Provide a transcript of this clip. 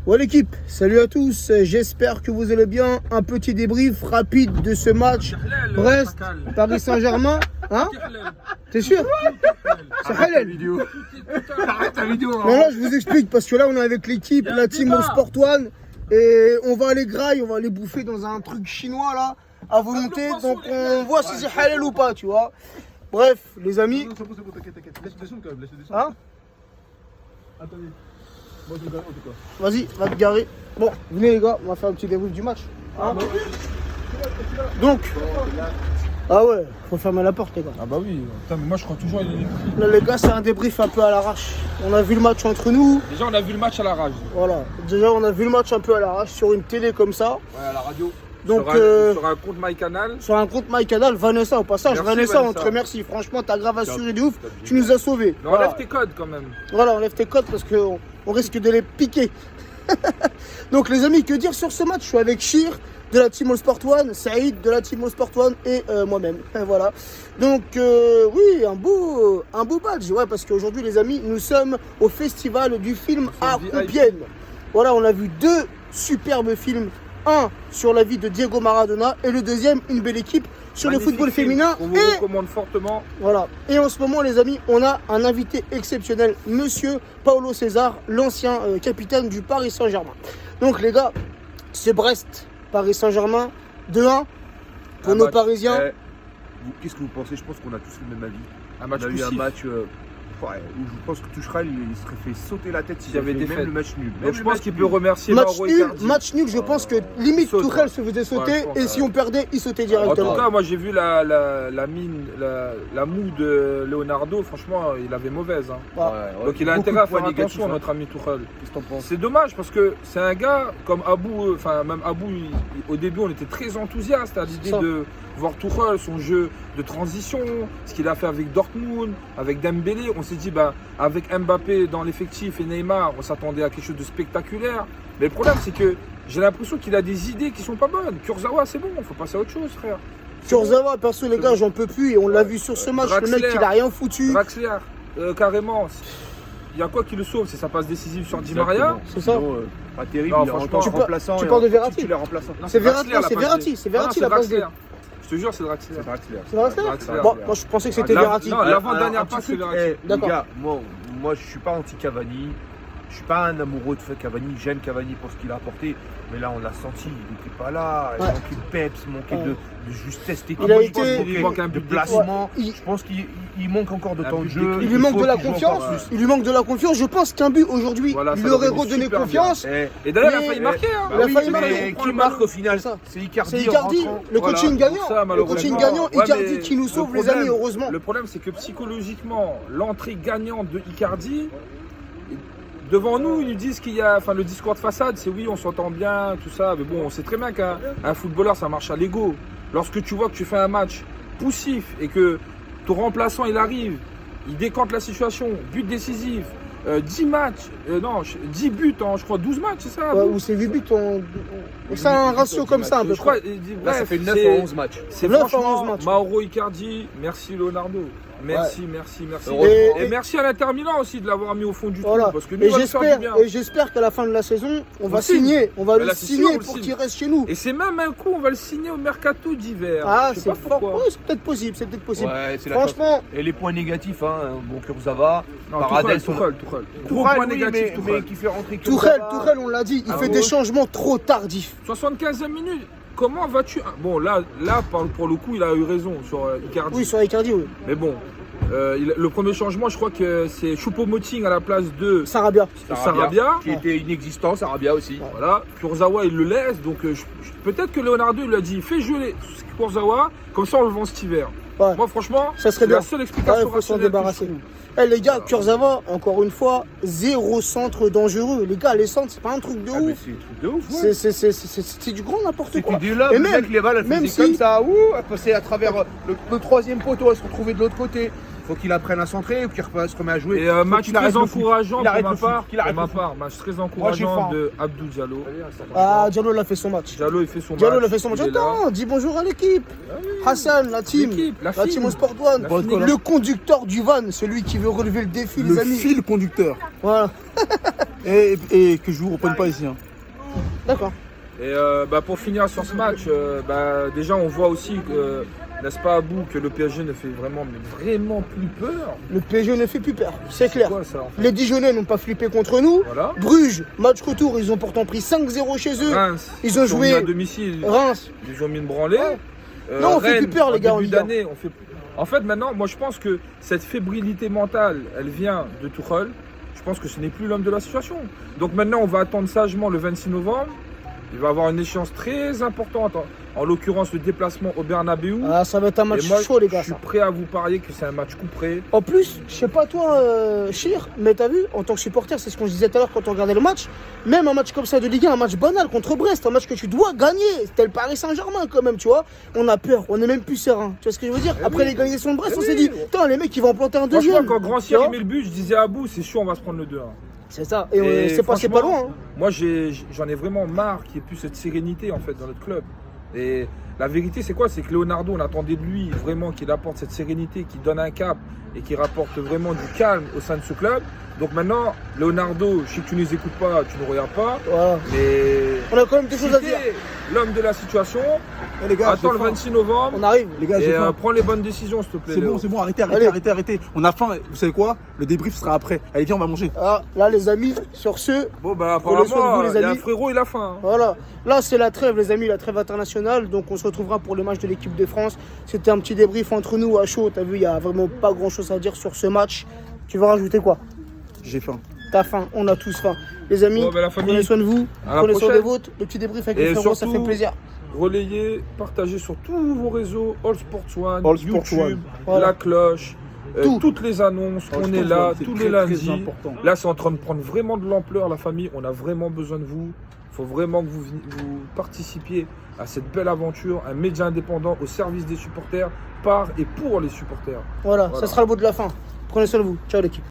Ouais l'équipe, salut à tous, j'espère que vous allez bien. Un petit débrief rapide de ce match Brest, Paris Saint-Germain. Hein? T'es sûr? C'est halal. Arrête ta vidéo. Non, là je vous explique parce que là on est avec l'équipe, la team au Sport One. Et on va aller graille, on va aller bouffer dans un truc chinois là, à volonté. Donc on voit si c'est halal ou pas, tu vois. Bref, les amis. C'est bon, t'inquiète. Laisse descendre quand même, laisse descendre. Hein? Attendez. Moi je vais en tout cas. Vas-y, va te garer. Bon, venez les gars, on va faire un petit débrief du match. Hein? Donc, ah ouais, faut fermer la porte les gars. Ah bah oui, putain, mais moi je crois toujours. Là les gars, c'est un débrief un peu à l'arrache. On a vu le match entre nous. Déjà on a vu le match à la rage. Voilà, déjà on a vu le match un peu à l'arrache sur une télé comme ça. Ouais, à la radio. Donc, sur un compte MyCanal. sur un compte MyCanal, Vanessa au passage. Merci, Vanessa, on Vanessa. te remercie. Franchement, t'as grave assuré de ouf. Tu nous as sauvés. Mais Voilà. enlève tes codes quand même. Voilà, enlève tes codes parce qu'on risque de les piquer. Donc les amis, que dire sur ce match? Je suis avec Shir de la Team All Sport One, Saïd de la Team All Sport One et moi-même. Et voilà. Donc oui, un beau badge. Ouais, parce qu'aujourd'hui les amis, nous sommes au festival du film à Compiègne. Voilà, on a vu deux superbes films. Un sur la vie de Diego Maradona et le deuxième, une belle équipe sur Magnifique le football film. féminin. On vous Et recommande fortement. voilà. Et en ce moment, les amis, on a un invité exceptionnel, monsieur Paulo César, l'ancien capitaine du Paris Saint-Germain. Donc, les gars, c'est Brest, Paris Saint-Germain, 2-1 pour nos Parisiens. Qu'est-ce que vous pensez? Je pense qu'on a tous le même avis. Un match On a eu un poussif. match où je pense que Tuchel il serait fait sauter la tête s'il S'il y avait avait des fait fêtes. même le match nul. Donc Même je le pense match qu'il nul. peut remercier Match Mauro nul, Icardi. match nul, je pense que limite saute, Tourelle hein. se faisait sauter Ouais, je pense, et si ouais. on perdait, il sautait En tout directement. cas, moi j'ai vu la mine, la moue de Leonardo, franchement, il avait mauvaise. Hein. Donc il a Beaucoup intérêt à de points faire négatifs, attention, hein. notre ami Tuchel. Qu'est-ce que t'en penses? C'est dommage parce que c'est un gars comme Abou, enfin même Abou, au début on était très enthousiaste à l'idée Ça. de voir Tuchel, son jeu de transition, ce qu'il a fait avec Dortmund, avec Dembélé. On s'est dit, bah, avec Mbappé dans l'effectif et Neymar, on s'attendait à quelque chose de spectaculaire. Mais le problème c'est que j'ai l'impression qu'il a des idées qui sont pas bonnes. Kurzawa c'est bon, faut passer à autre chose frère. Kurzawa, perso les gars, j'en peux plus et on l'a vu sur ce match, le mec Draxler. il a rien foutu. Draxler, carrément. Il y a quoi qui le sauve? C'est sa passe décisive sur Di Maria. C'est ça. Sinon, pas terrible, Non, il est en franchement, tant que remplaçant. tu et parles de en Verratti? titulaire remplaçant. Non, C'est Verratti, Draxler, c'est la Verratti, passe c'est D. Verratti Non, la passe D. Draxler. Je te jure, c'est Draxler. C'est Draxler. C'est Draxler? Draxler. Bon, moi je pensais que c'était Là, Verratti. non, l'avant-dernière Alors, un passe, petit c'est truc, Verratti. les D'accord. gars, moi je suis pas anti-Cavani. Je suis pas un amoureux de Cavani. J'aime Cavani pour ce qu'il a apporté. Mais là, on l'a senti. Il n'était pas là. Il Ouais. manquait de peps, manquait de justesse technique. Il a Moi, été- je pense qu'il il manque un de but placement. Ouais. Je pense qu'il manque encore de Un temps de but jeu. déclic. Il lui manque faut de la qu'il joue confiance. encore plus. Il lui manque de la confiance. Je pense qu'un but aujourd'hui Voilà, lui ça aurait aurait été redonné super confiance. Et d'ailleurs, il a Mais- failli marquer. Hein. Bah Il a oui, failli mais marquer. qui marque au final? C'est ça. C'est Icardi. C'est Icardi, en rentrant. le Voilà. coaching gagnant. Ça, Le malheureusement. coaching gagnant, Ouais, Icardi mais qui nous le sauve les problème- amis, heureusement. Le problème, c'est que psychologiquement, l'entrée gagnante de Icardi, devant nous, ils nous disent qu'il y a, enfin, le discours de façade, c'est oui, on s'entend bien, tout ça. Mais bon, on sait très bien qu'un footballeur, ça marche à l'ego. Lorsque tu vois que tu fais un match poussif et que ton remplaçant, il arrive, il décante la situation, but décisif, 10 matchs, 10 buts en, je crois, 12 matchs, c'est ça? Ouais, ou c'est 8 buts c'est un ratio comme ça à peu Je crois, près. Là, ça bref, fait 9 c'est- à 11 matchs. C'est 9 à franchement 11 matchs. Mauro Icardi, merci Leonardo. Merci. Et- Et merci à l'Inter Milan aussi de l'avoir mis au fond du trou. Voilà. Parce que nous, Et on va lui faire du bien. j'espère qu'à la fin de la saison, on va le signe. signer. On va Mais le là, c'est sûr, signer on le pour signe. qu'il reste chez nous. Et c'est même un coup, on va le signer au mercato d'hiver. Ah, Je sais c'est pas fort. pourquoi. Ouais, c'est peut-être possible, c'est peut-être possible. Ouais, c'est la Franchement, chance. Et les points négatifs, hein, bon, Kurzawa, Non, Paradès, Tuchel. Gros Tourelle, point oui, négatif, mais Tuchel. qui fait rentrer Tourelle, Kurzawa. on l'a dit, il Ah fait ouais. des changements trop tardifs. 75e minute. Comment vas-tu. Bon, là pour le coup, il a eu raison sur Icardi. Oui, sur Icardi, oui. Mais bon, le premier changement, je crois que c'est Choupo-Moting à la place de Sarabia. Sarabia. Qui était inexistant, Sarabia aussi. Voilà, Kurzawa il le laisse, donc peut-être que Leonardo il lui a dit fais jouer Kurzawa, comme ça on le vend cet hiver. Ouais. Moi franchement, Ça serait c'est la bien. seule Ouais, explication il faut s'en rationnelle que je débarrasser. trouve. Eh les gars, Kurzawa, encore une fois, zéro centre dangereux. Les gars, les centres, c'est pas un truc de Ah, mais ouf. c'est un truc de ouf, ouais. C'est du grand n'importe Cette quoi. idée-là, Et le même- mec, les balles, elles même faisaient si- comme ça, elle passait à travers le troisième poteau, elle se retrouvait de l'autre côté. Faut qu'il apprenne à centrer ou qu'il se remet à jouer. Et Faut match qu'il arrête très le foot. encourageant Qu'il pour arrête ma le foot. part, Qu'il arrête le foot. match très Moi, j'ai encourageant faim. de Abdou Diallo. Ah, Diallo, il a fait son match. Diallo il fait son Diallo, match. il a fait son match. il est là. Attends, dis bonjour à l'équipe. Hassan, la team. L'équipe, la La fine. team au Sport One. La fine. Le conducteur du van, celui qui veut relever le défi, les amis. conducteur. Voilà. Et que je vous reprenne pas ici. Hein. D'accord. Et pour finir sur ce match, déjà on voit aussi que, n'est-ce pas Abou, que le PSG ne fait vraiment plus peur. Le PSG ne fait plus peur, c'est clair. Quoi, ça, en fait Les Dijonais n'ont pas flippé contre nous. Voilà. Bruges, match retour, ils ont pourtant pris 5-0 chez eux. Reims, Ils ont joué à domicile. Reims. Ils ont mis une branlée. Non, on fait Rennes, plus peur, les gars, en début Ligue 1. d'année, En fait, maintenant, moi je pense que cette fébrilité mentale, elle vient de Tuchel. Je pense que ce n'est plus l'homme de la situation. Donc maintenant, on va attendre sagement le 26 novembre. Il va y avoir une échéance très importante, en l'occurrence le déplacement au Bernabeu. Ah, ça va être un match Et moi, chaud, les gars. je suis Ça. prêt à vous parier que c'est un match couperé. En plus, je sais pas toi, Chir, mais t'as vu, en tant que supporter, c'est ce qu'on se disait tout à l'heure quand on regardait le match. Même un match comme ça de Ligue 1, un match banal contre Brest, un match que tu dois gagner. C'était le Paris Saint-Germain quand même, tu vois. On a peur, on est même plus serein. Tu vois ce que je veux dire? Après l'égalisation de Brest, on s'est dit, putain, les mecs, ils vont en planter un deuxième. Franchement, quand Grand Tu vois Cyr met le but, je disais à Abou, c'est sûr, on va se prendre le 2-1. C'est ça, et c'est passé pas loin. Hein. Moi, j'en ai vraiment marre qu'il n'y ait plus cette sérénité en fait dans notre club. Et la vérité, c'est quoi? C'est que Leonardo, on attendait de lui vraiment qu'il apporte cette sérénité, qu'il donne un cap et qu'il rapporte vraiment du calme au sein de ce club. Donc maintenant, Leonardo, je sais que tu ne nous écoutes pas, tu ne nous regardes pas, Voilà. mais On a quand même des choses à si dire. t'es l'homme de la situation, Eh, les gars, attends j'ai le faim. 26 novembre On arrive. Les gars, et j'ai faim. prends les bonnes décisions, s'il te plaît. Léo. C'est bon, arrêtez, Allez. On a faim, vous savez quoi? Le débrief sera après. Allez, viens, on va manger. Ah, là, les amis, sur ce, Bon, Prenez soin de apparemment, vous, les il y a un amis. frérot, il a faim. hein. voilà. Là, c'est la trêve, les amis, la trêve internationale. Donc, on se retrouvera pour le match de l'équipe de France. C'était un petit débrief entre nous à chaud. T'as vu, il n'y a vraiment pas grand-chose à dire sur ce match. Tu vas rajouter quoi? J'ai faim. T'as faim, on a tous faim. Les amis, Bon, la famille, prenez soin de vous, à la prenez soin prochaine. des vôtres. Le petit débrief avec Et les frérots, ça surtout, fait plaisir. Relayez, partagez sur tous vos réseaux, All Sports One, All Sports YouTube, One. Voilà. la cloche, Tout. toutes les annonces, All on Sports est là One, c'est tous très, les très lundis. important. Là, c'est en train de prendre vraiment de l'ampleur, la famille. On a vraiment besoin de vous. Il faut vraiment que vous participiez à cette belle aventure, un média indépendant au service des supporters, par et pour les supporters. Voilà, Voilà. ça sera le mot de la fin. Prenez soin de vous. Ciao l'équipe.